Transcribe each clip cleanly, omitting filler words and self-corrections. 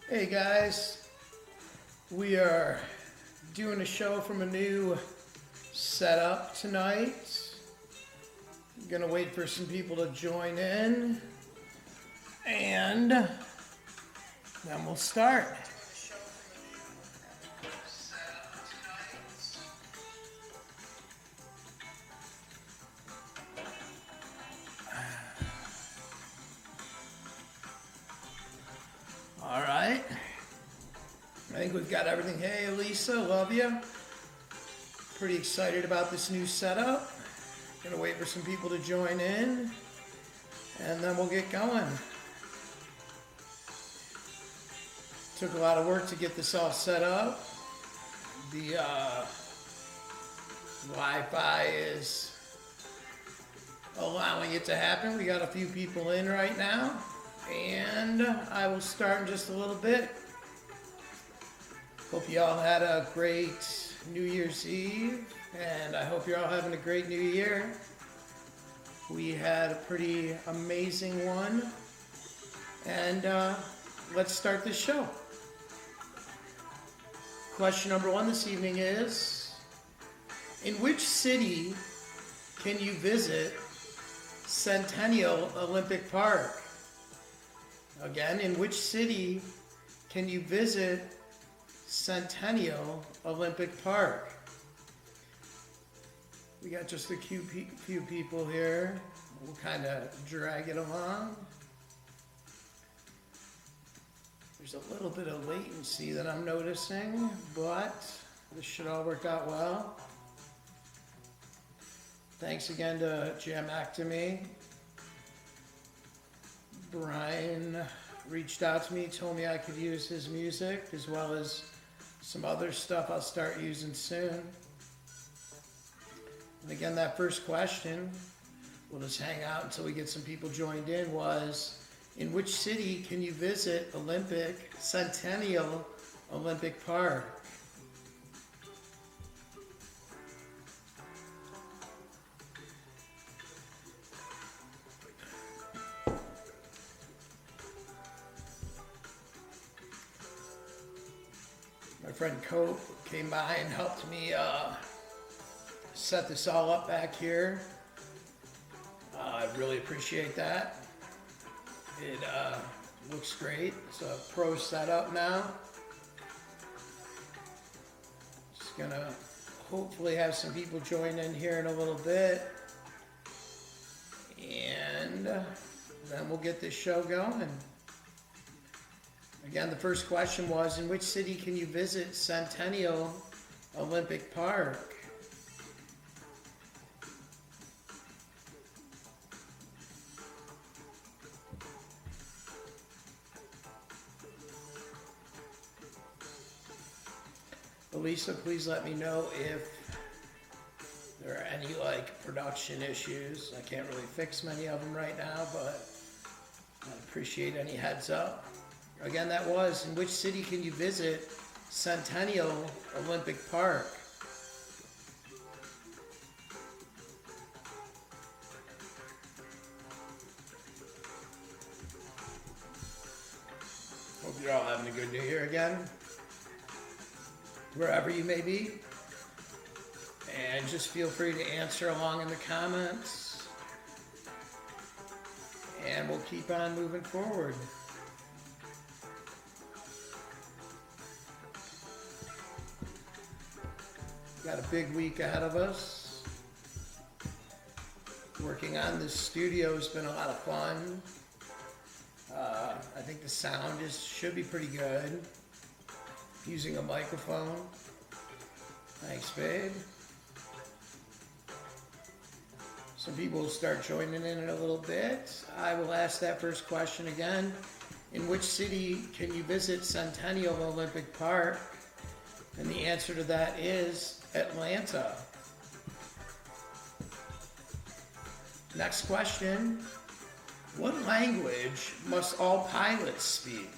Hey guys, we are doing a show from a new setup tonight. Gonna wait for some people to join in and then we'll start. All right. I think we've got everything. Hey Lisa, love you. Pretty excited about this new setup. Gonna wait for some people to join in and then we'll get going. Took a lot of work to get this all set up. The Wi-Fi is allowing it to happen. We got a few people in right now, and I will start in just a little bit. Hope you all had a great New Year's Eve, and I hope you're all having a great New Year. We had a pretty amazing one, and let's start this show. Question number one this evening is, in which city can you visit Centennial Olympic Park? Again, in which city can you visit Centennial Olympic Park? We got just a few people here. We'll kind of drag it along. There's a little bit of latency that I'm noticing, but this should all work out well. Thanks again to Jamectomy. Brian reached out to me, told me I could use his music as well as some other stuff I'll start using soon. And again, that first question, we'll just hang out until we get some people joined in, was, in which city can you visit Centennial Olympic Park? My friend Cope came by and helped me set this all up back here. I really appreciate that. It looks great. It's a pro setup now. Just gonna hopefully have some people join in here in a little bit. And then we'll get this show going. Again, the first question was, in which city can you visit Centennial Olympic Park? Lisa, please let me know if there are any production issues. I can't really fix many of them right now, but I'd appreciate any heads up. Again, that was, in which city can you visit Centennial Olympic Park? Hope you're all having a good New Year again, wherever you may be. And just feel free to answer along in the comments. And we'll keep on moving forward. Got a big week ahead of us. Working on this studio has been a lot of fun. I think the sound should be pretty good. Using a microphone. Thanks, babe. Some people will start joining in a little bit. I will ask that first question again. In which city can you visit Centennial Olympic Park? And the answer to that is Atlanta. Next question. What language must all pilots speak?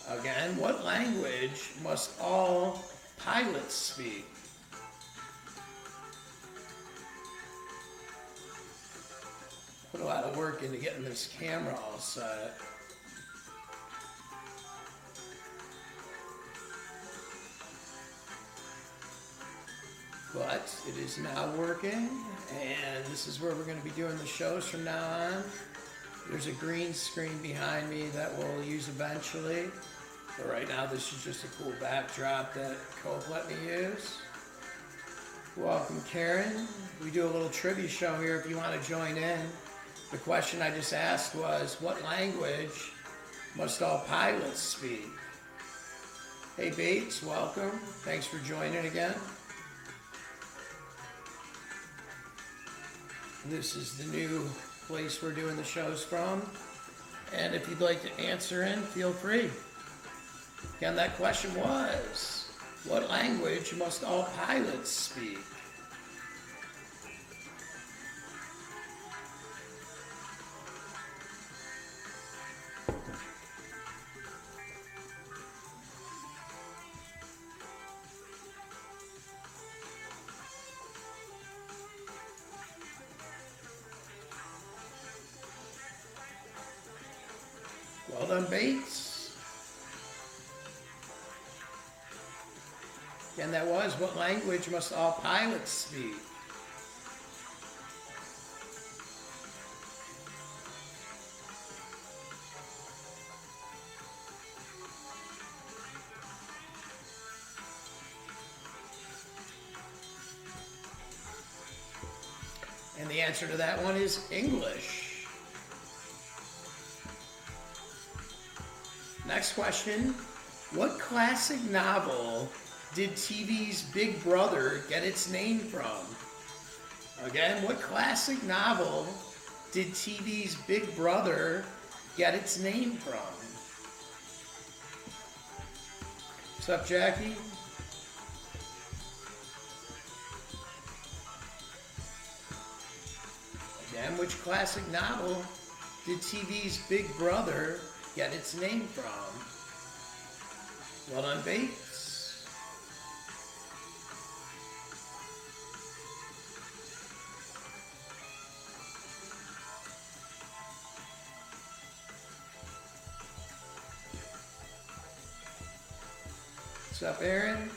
Again, what language must all pilots speak? Put a lot of work into getting this camera all set. but it is now working, and this is where we're going to be doing the shows from now on. There's a green screen behind me that we'll use eventually, but right now this is just a cool backdrop that Cope let me use. Welcome, Karen. We do a little trivia show here if you want to join in. The question I just asked was, what language must all pilots speak? Hey Bates, welcome. Thanks for joining again. This is the new place we're doing the shows from. And if you'd like to answer in, feel free. Again, that question was, what language must all pilots speak? Well done, Bates. And that was, what language must all pilots speak? And the answer to that one is English. Next question, what classic novel did TV's Big Brother get its name from? Again, what classic novel did TV's Big Brother get its name from? What's up, Jackie? Again, which classic novel did TV's Big Brother get its name from? Well done, Bates. What's up, Aaron?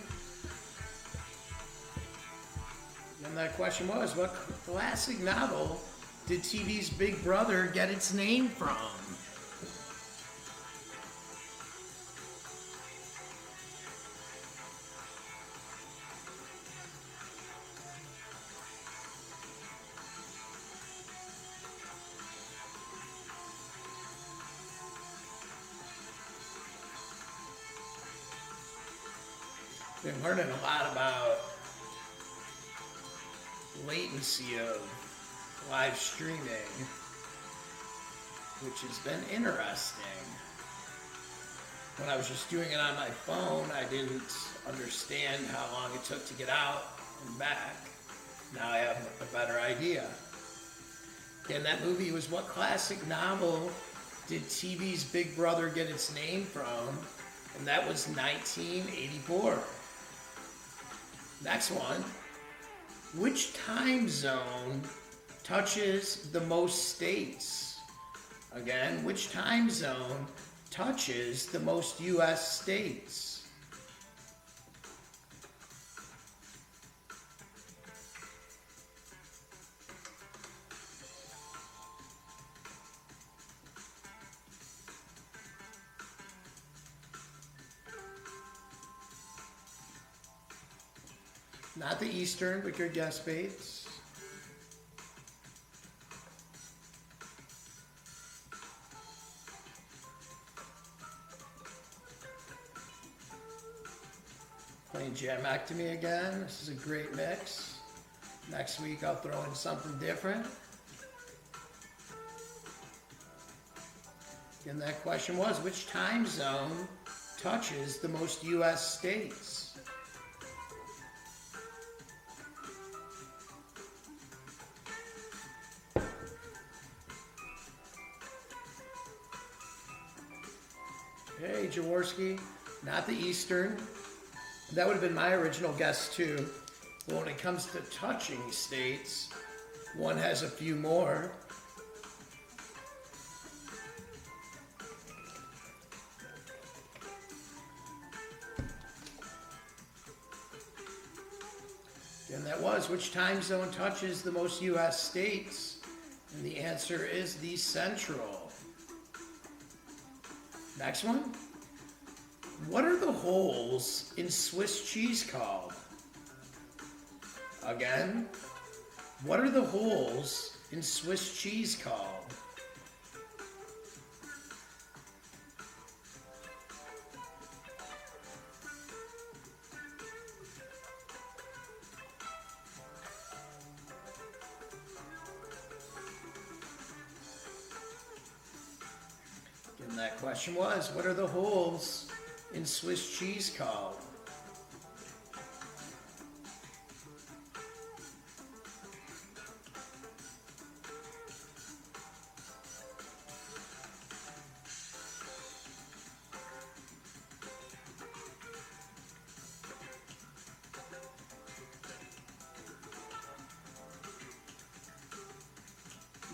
And that question was, what classic novel did TV's Big Brother get its name from? Been learning a lot about latency of live streaming, which has been interesting. When I was just doing it on my phone, I didn't understand how long it took to get out and back. Now I have a better idea. And that movie was, what classic novel did TV's Big Brother get its name from? And that was 1984. Next one. Which time zone touches the most states? Again, which time zone touches the most U.S. states? Not the Eastern, but good guess, Bates. Playing Jamectomy again. This is a great mix. Next week I'll throw in something different. And that question was, which time zone touches the most U.S. states? Hey, Jaworski, not the Eastern. That would have been my original guess too. But when it comes to touching states, one has a few more. And that was, which time zone touches the most U.S. states? And the answer is the Central. Next one. What are the holes in Swiss cheese called? Again, what are the holes in Swiss cheese called? And that question was, what are the holes in Swiss cheese called?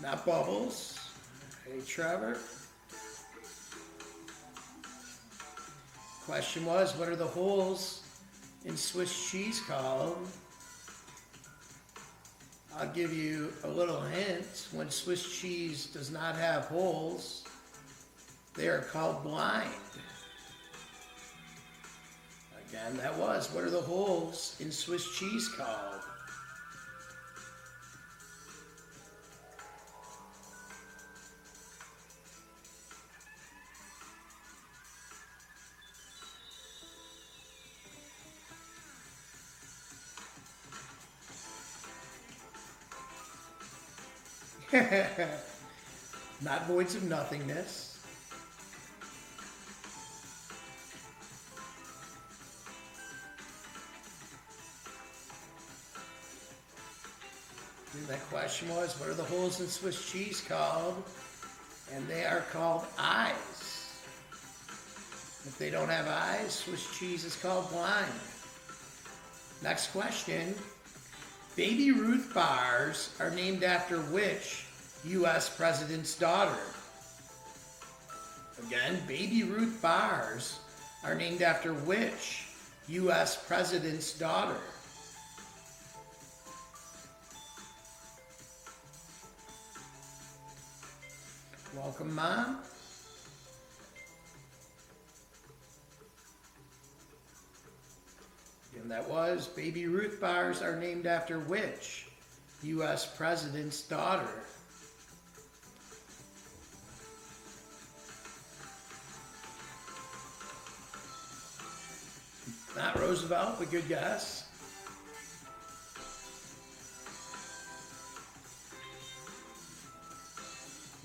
Not bubbles. Hey, Trevor. Question was, what are the holes in Swiss cheese called? I'll give you a little hint. When Swiss cheese does not have holes, they are called blind. Again, that was, what are the holes in Swiss cheese called? Not voids of nothingness. And that question was, what are the holes in Swiss cheese called? And they are called eyes. If they don't have eyes, Swiss cheese is called blind. Next question. Baby Ruth bars are named after which U.S. president's daughter? Again, Baby Ruth bars are named after which U.S. president's daughter? Welcome, Mom. And that was, Baby Ruth bars are named after which U.S. president's daughter? Not Roosevelt, but good guess.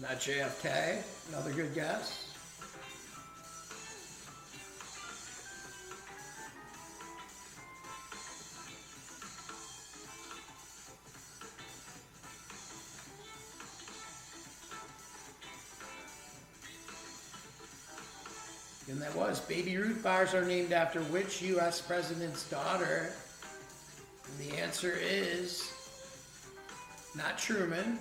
Not JFK, another good guess. And that was, Baby Ruth bars are named after which U.S. president's daughter? And the answer is not Truman.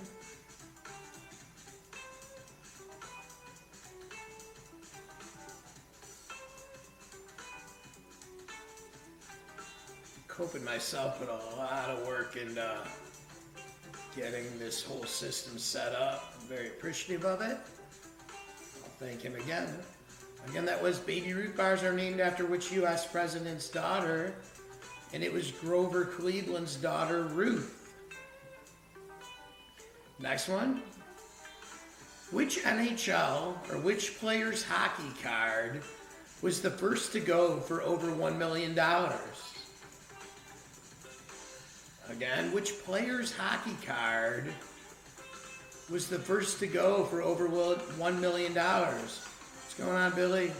Coping myself with a lot of work and getting this whole system set up. I'm very appreciative of it. I'll thank him again. Again, that was, Baby Ruth bars are named after which U.S. president's daughter? And it was Grover Cleveland's daughter, Ruth. Next one. Which NHL or which player's hockey card was the first to go for over $1 million? Again, which player's hockey card was the first to go for over $1 million? What's going on, Billy?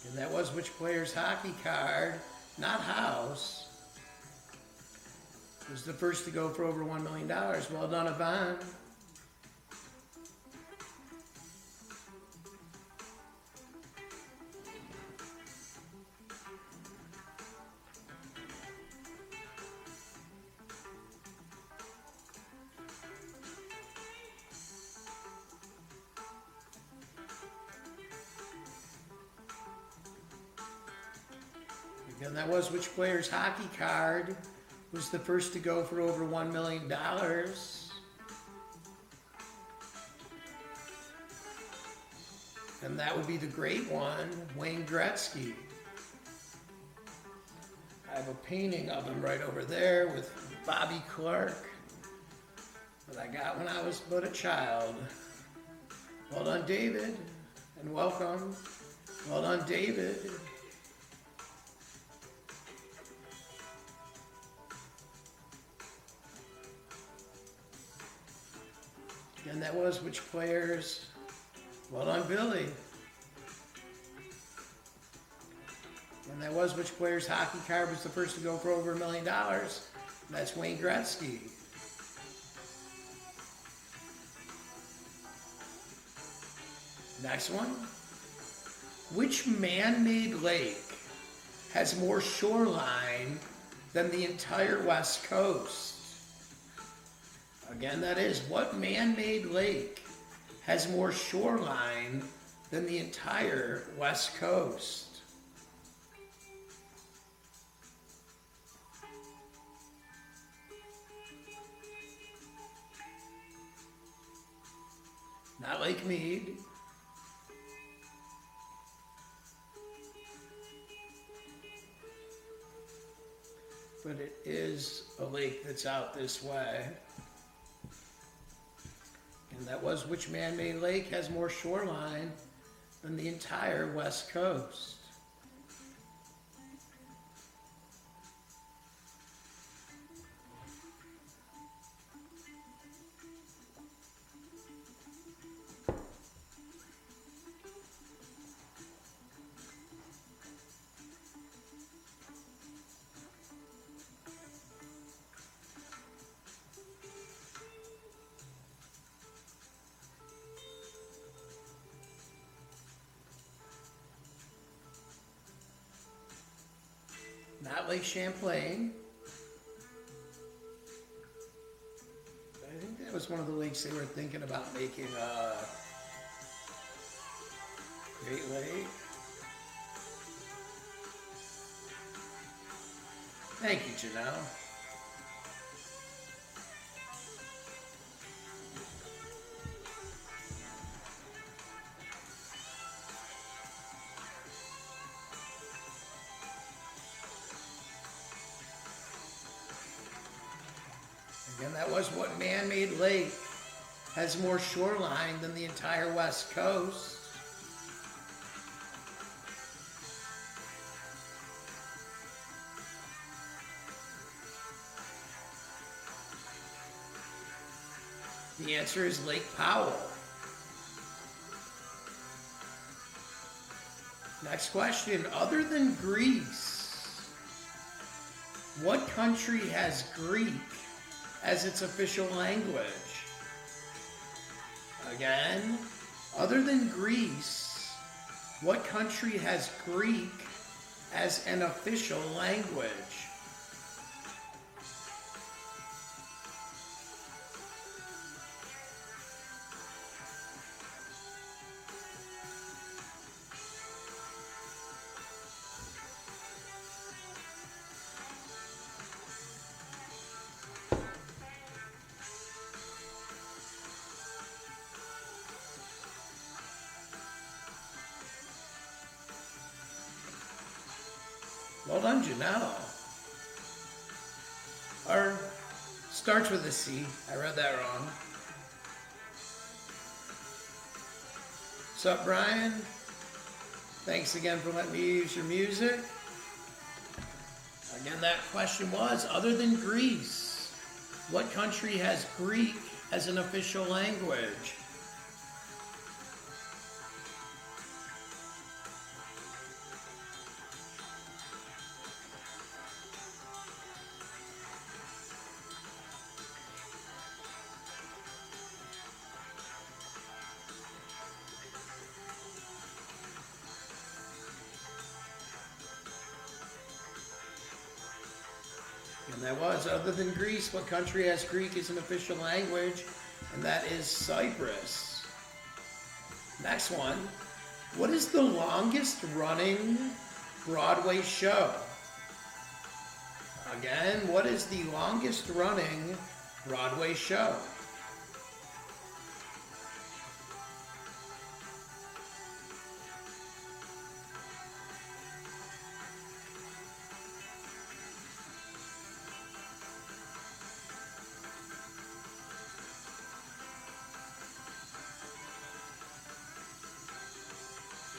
And that was which player's hockey card, not house, was the first to go for over $1 million. Well done, Yvonne. And that was which player's hockey card was the first to go for over $1 million. And that would be the great one, Wayne Gretzky. I have a painting of him right over there with Bobby Clark that I got when I was but a child. Well done, David, and welcome. Well done, David. And that was which players. Well done, Billy. And that was which player's hockey card was the first to go for over $1 million. That's Wayne Gretzky. Next one. Which man-made lake has more shoreline than the entire West Coast? Again, that is, what man-made lake has more shoreline than the entire West Coast? Not Lake Mead. But it is a lake that's out this way. And that was which man-made lake has more shoreline than the entire West Coast? Not Lake Champlain. I think that was one of the lakes they were thinking about making a Great Lake. Thank you, Janelle. Again, that was what man-made lake has more shoreline than the entire West Coast? The answer is Lake Powell. Next question. Other than Greece, what country has Greek as its official language? Again, other than Greece, what country has Greek as an official language? Well done, Janelle. Or starts with a C. I read that wrong. What's up, Brian? Thanks again for letting me use your music. Again, that question was, other than Greece, what country has Greek as an official language? And that was, other than Greece, what country has Greek as an official language? And that is Cyprus. Next one. What is the longest running Broadway show? Again, what is the longest running Broadway show?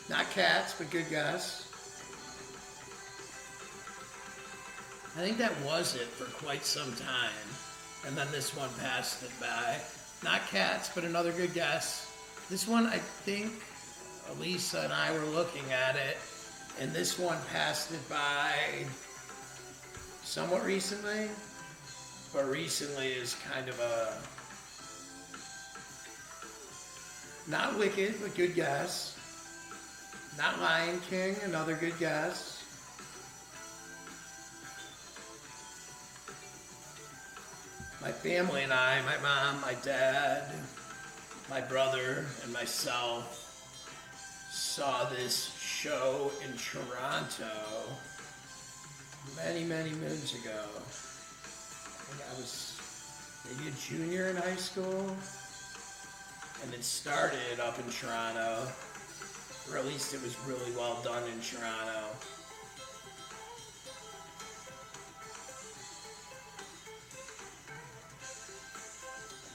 Not Cats, but good guess. I think that was it for quite some time. And then this one passed it by. Not Cats, but another good guess. This one, I think Elisa and I were looking at it, and this one passed it by somewhat recently. But recently is kind of a... Not Wicked, but good guess. Not Lion King, another good guess. My family and I, my mom, my dad, my brother, and myself saw this show in Toronto many, many moons ago. I think I was maybe a junior in high school. And it started up in Toronto, or at least it was really well done in Toronto.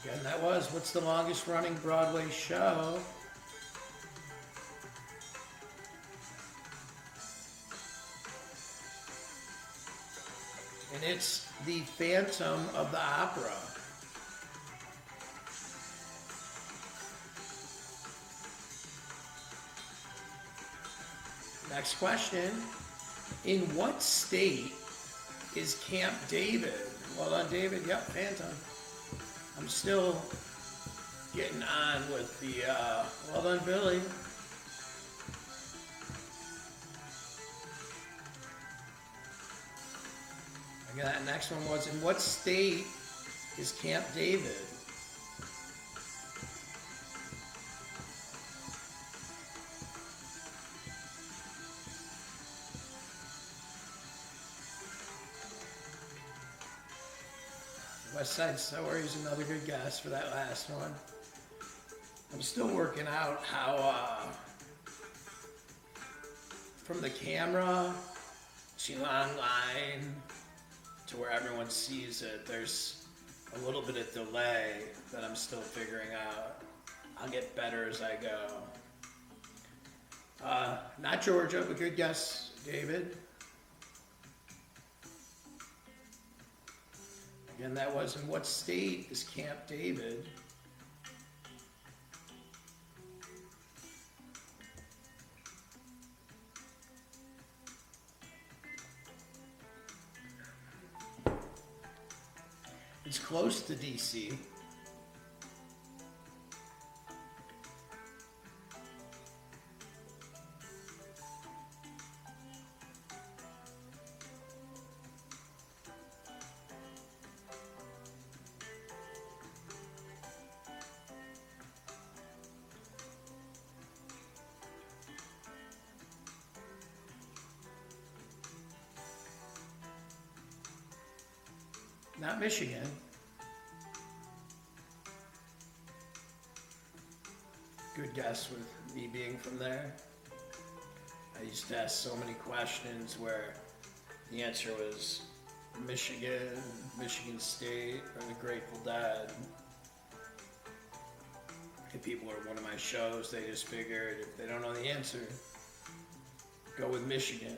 Again, that was, what's the longest running Broadway show? And it's The Phantom of the Opera. Next question. In what state is Camp David? Well done, David. Yep, Phantom. I'm still getting on with the, well done, Billy. Again, that next one was, in what state is Camp David? West Side Story is another good guess for that last one. I'm still working out how, from the camera to online to where everyone sees it, there's a little bit of delay that I'm still figuring out. I'll get better as I go. Not Georgia, but good guess, David. Again, that was, in what state is Camp David? It's close to DC. Not Michigan. Good guess with me being from there. I used to ask so many questions where the answer was Michigan, Michigan State, or the Grateful Dead. If people are at one of my shows, they just figured if they don't know the answer, go with Michigan.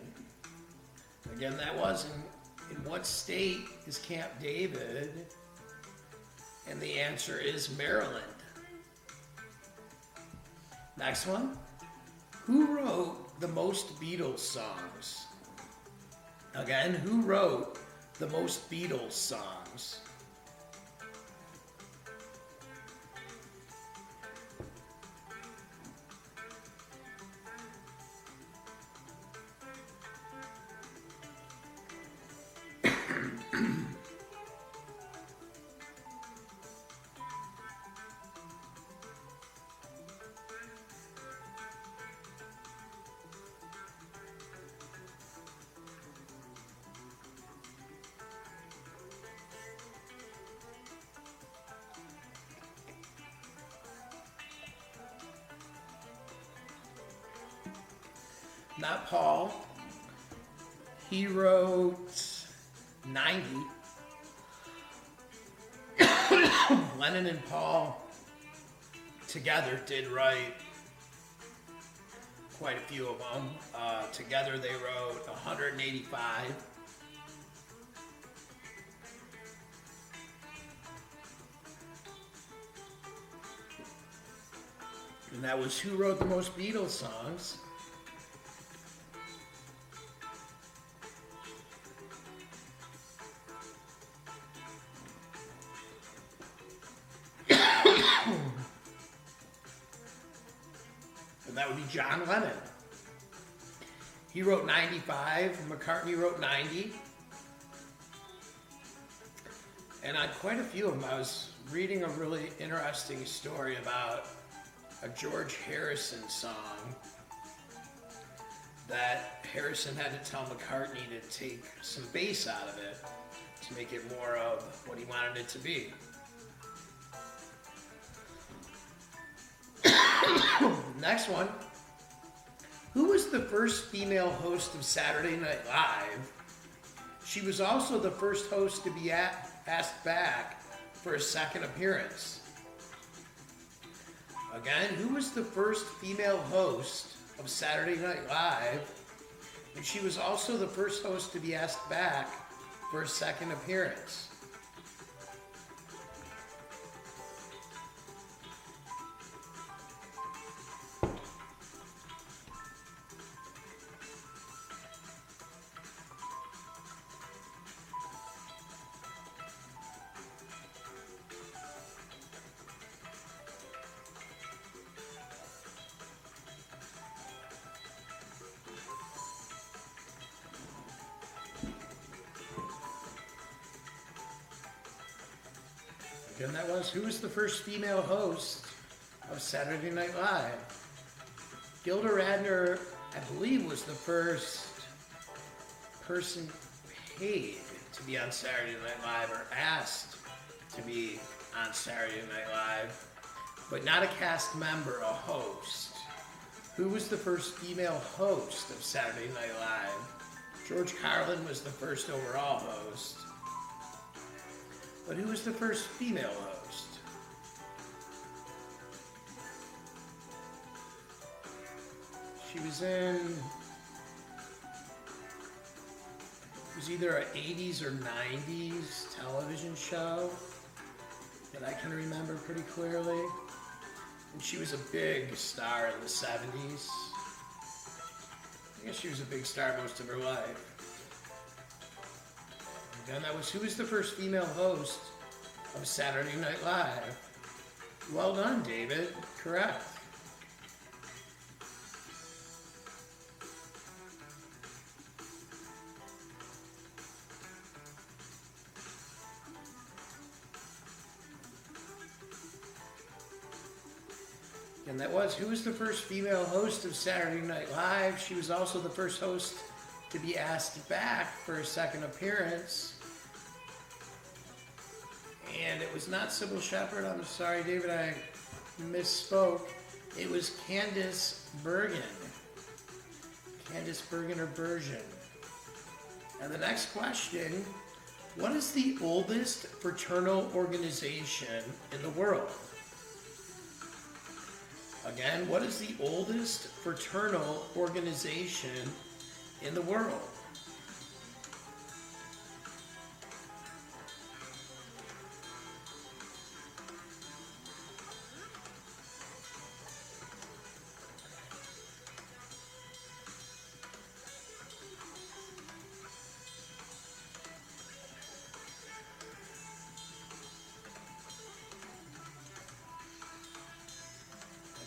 Again, that wasn't. In what state is Camp David? And the answer is Maryland. Next one. Who wrote the most Beatles songs? Again, who wrote the most Beatles songs? not Paul. He wrote 90. Lennon and Paul together did write quite a few of them. Together they wrote 185. And that was who wrote the most Beatles songs. And that would be John Lennon. He wrote 95, McCartney wrote 90. And on quite a few of them, I was reading a really interesting story about a George Harrison song that Harrison had to tell McCartney to take some bass out of it to make it more of what he wanted it to be. Next one. Who was the first female host of Saturday Night Live? She was also the first host to be asked back for a second appearance. Again, who was the first female host of Saturday Night Live? And she was also the first host to be asked back for a second appearance. And that was, who was the first female host of Saturday Night Live? Gilda Radner, I believe, was the first person paid to be on Saturday Night Live or asked to be on Saturday Night Live, but not a cast member, a host. Who was the first female host of Saturday Night Live? George Carlin was the first overall host. But who was the first female host? She was in, it was either an 80s or 90s television show that I can remember pretty clearly. And she was a big star in the 70s. I guess she was a big star most of her life. And that was, who was the first female host of Saturday Night Live? Well done, David. Correct. And that was, who was the first female host of Saturday Night Live? She was also the first host to be asked back for a second appearance. And it was not Sybil Shepherd. I'm sorry, David, I misspoke. It was Candice Bergen. Candice Bergen or Bergen. And the next question, what is the oldest fraternal organization in the world? Again, what is the oldest fraternal organization in the world?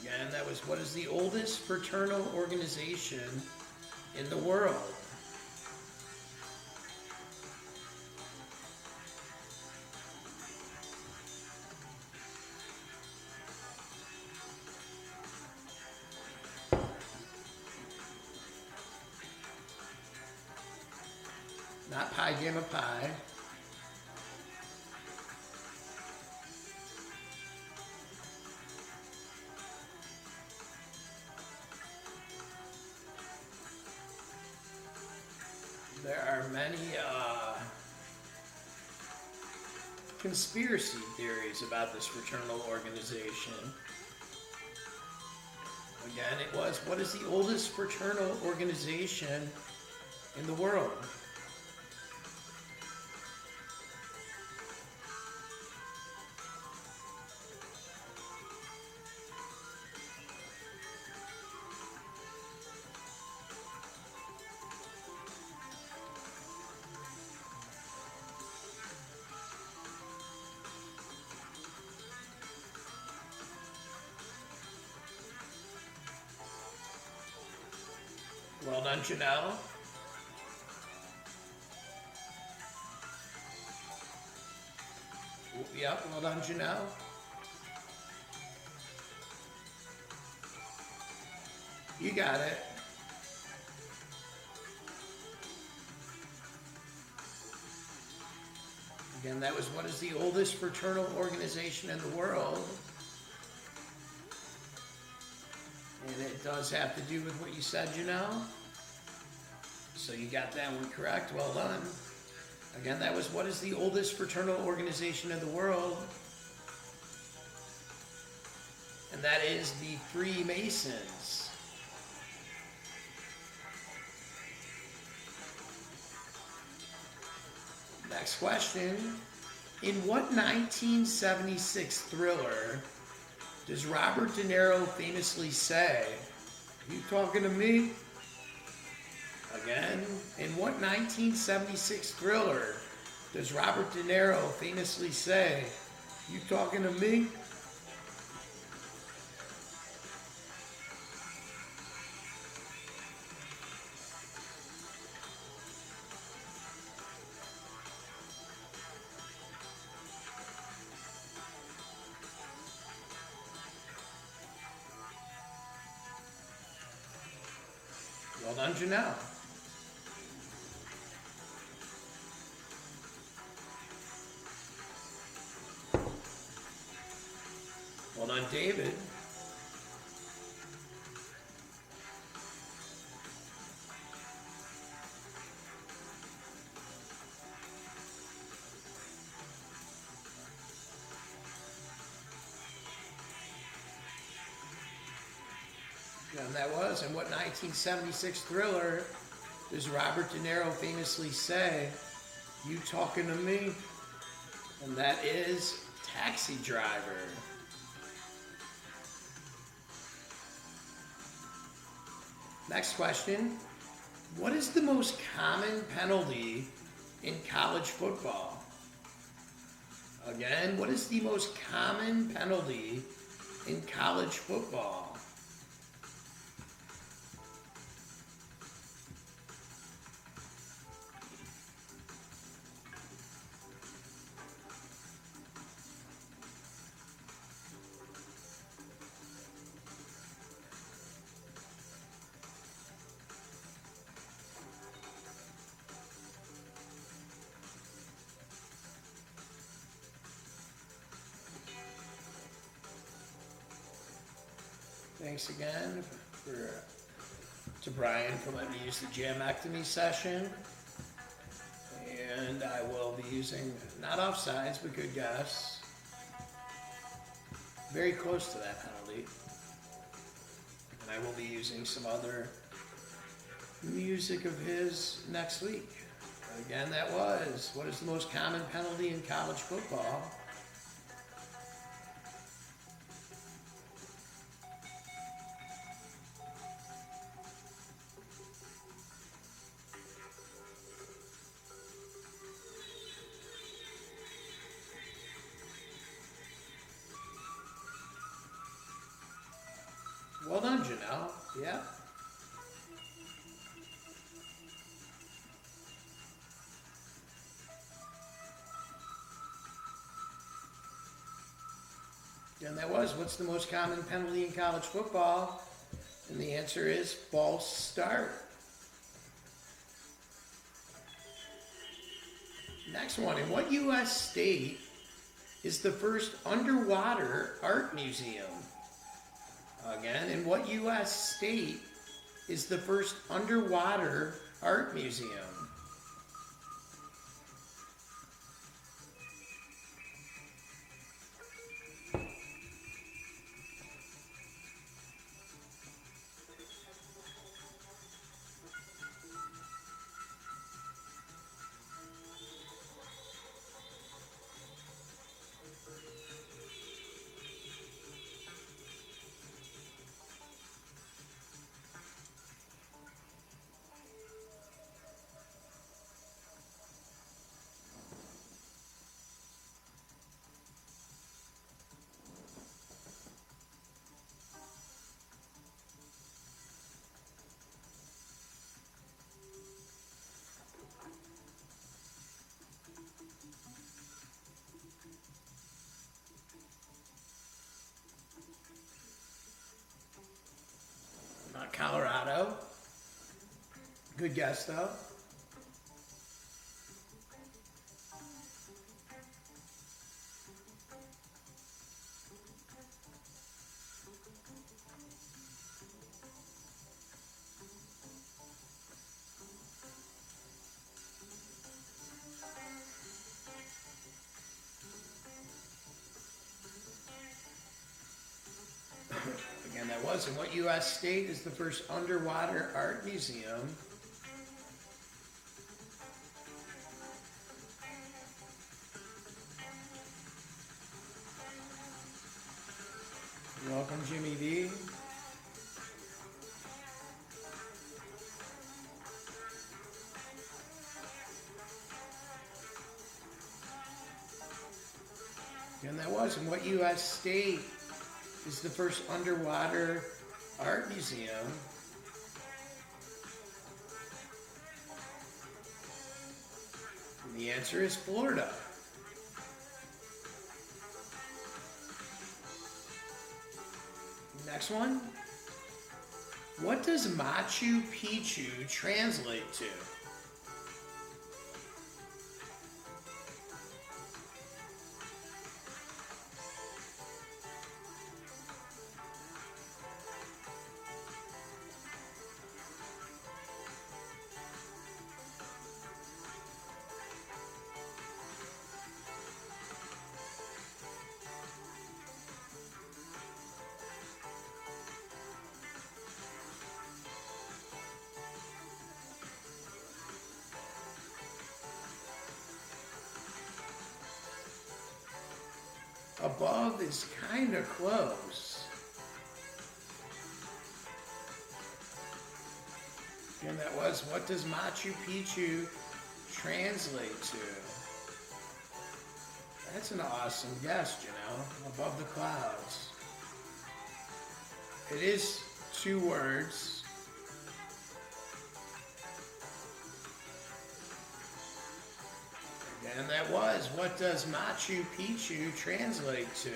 Again, that was, what is the oldest fraternal organization in the world? Not Pi Gamma Pi. are many conspiracy theories about this fraternal organization. Again, it was, what is the oldest fraternal organization in the world? Well done, Janelle. Yep, well done, Janelle. You got it. Again, that was, what is the oldest fraternal organization in the world? And it does have to do with what you said, Janelle. So you got that one correct. Well done. Again, that was, what is the oldest fraternal organization in the world? And that is the Freemasons. Next question. In what 1976 thriller does Robert De Niro famously say, "You talking to me?" Again, in what 1976 thriller does Robert De Niro famously say, "You talking to me?" Well done, Janelle. Well done, David. And that was, in what 1976 thriller does Robert De Niro famously say, "You talking to me?" And that is Taxi Driver. Next question. What is the most common penalty in college football? Again, what is the most common penalty in college football? Thanks again to Brian for letting me use the jamectomy session. And I will be using, not offsides, but good guess. Very close to that penalty. And I will be using some other music of his next week. Again, that was, what is the most common penalty in college football? Well done, Janelle. Yeah. And that was, what's the most common penalty in college football? And the answer is false start. Next one. In what U.S. state is the first underwater art museum? Again, in what U.S. state is the first underwater art museum? Colorado. Good guess, though. Again, that was. In what U.S. state is the first underwater art museum? Welcome, Jimmy V. And that was. In what U.S. state is the first underwater art museum? And the answer is Florida. Next one. What does Machu Picchu translate to? Above is kind of close. And that was, what does Machu Picchu translate to? That's an awesome guess, you know, above the clouds. It is 2 words. And that was, what does Machu Picchu translate to?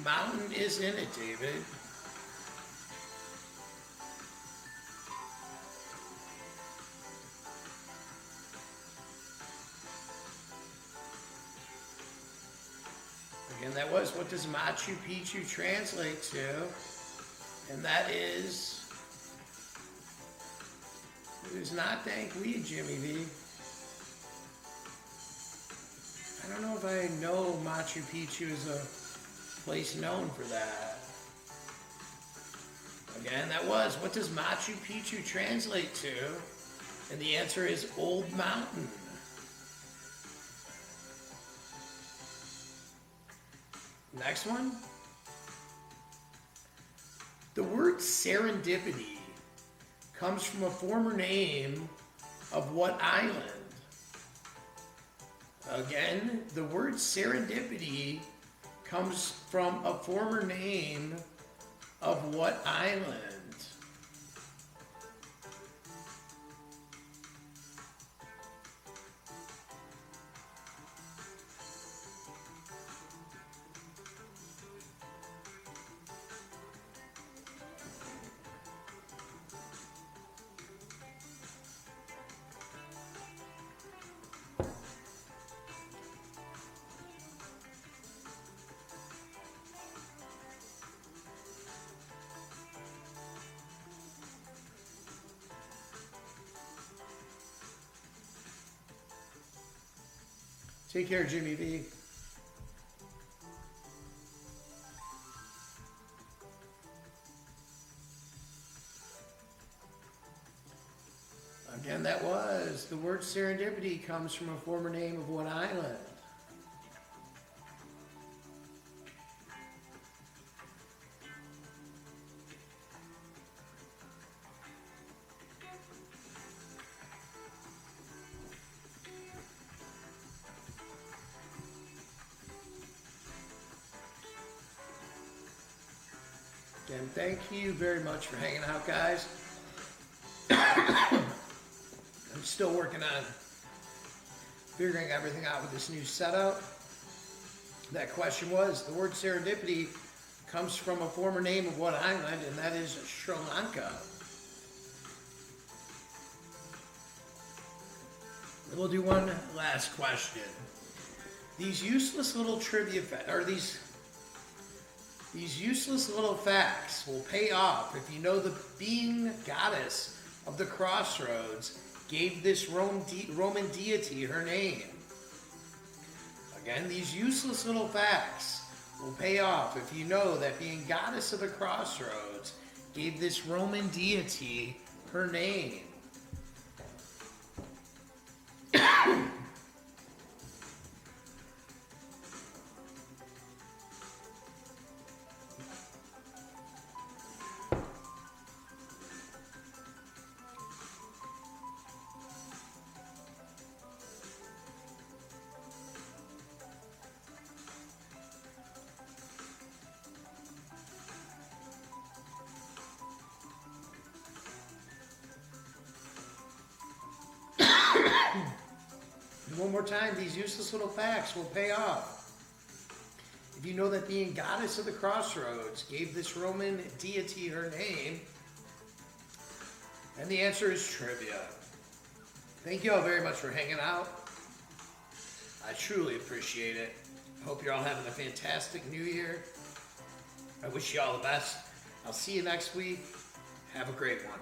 Mountain is in it, David. Again, that was, what does Machu Picchu translate to? And that is... It is not dank weed, Jimmy V. I don't know if I know Machu Picchu is a place known for that. Again, that was, what does Machu Picchu translate to? And the answer is Old Mountain. Next one. The word serendipity comes from a former name of what island? Again, the word serendipity comes from a former name of what island? Take care, Jimmy V. Again, that was, the word serendipity comes from a former name of what island? Again, thank you very much for hanging out, guys. I'm still working on figuring everything out with this new setup. That question was, the word serendipity comes from a former name of what island, and that is Sri Lanka. We'll do one last question. These useless little trivia, these useless little facts will pay off if you know the being goddess of the crossroads gave this Roman deity her name. Again, these useless little facts will pay off if you know that being goddess of the crossroads gave this Roman deity her name. One more time, these useless little facts will pay off if you know that being goddess of the crossroads gave this Roman deity her name. And the answer is trivia. Thank you all very much for hanging out. I truly appreciate it. I hope you're all having a fantastic new year. I wish you all the best. I'll see you next week. Have a great one.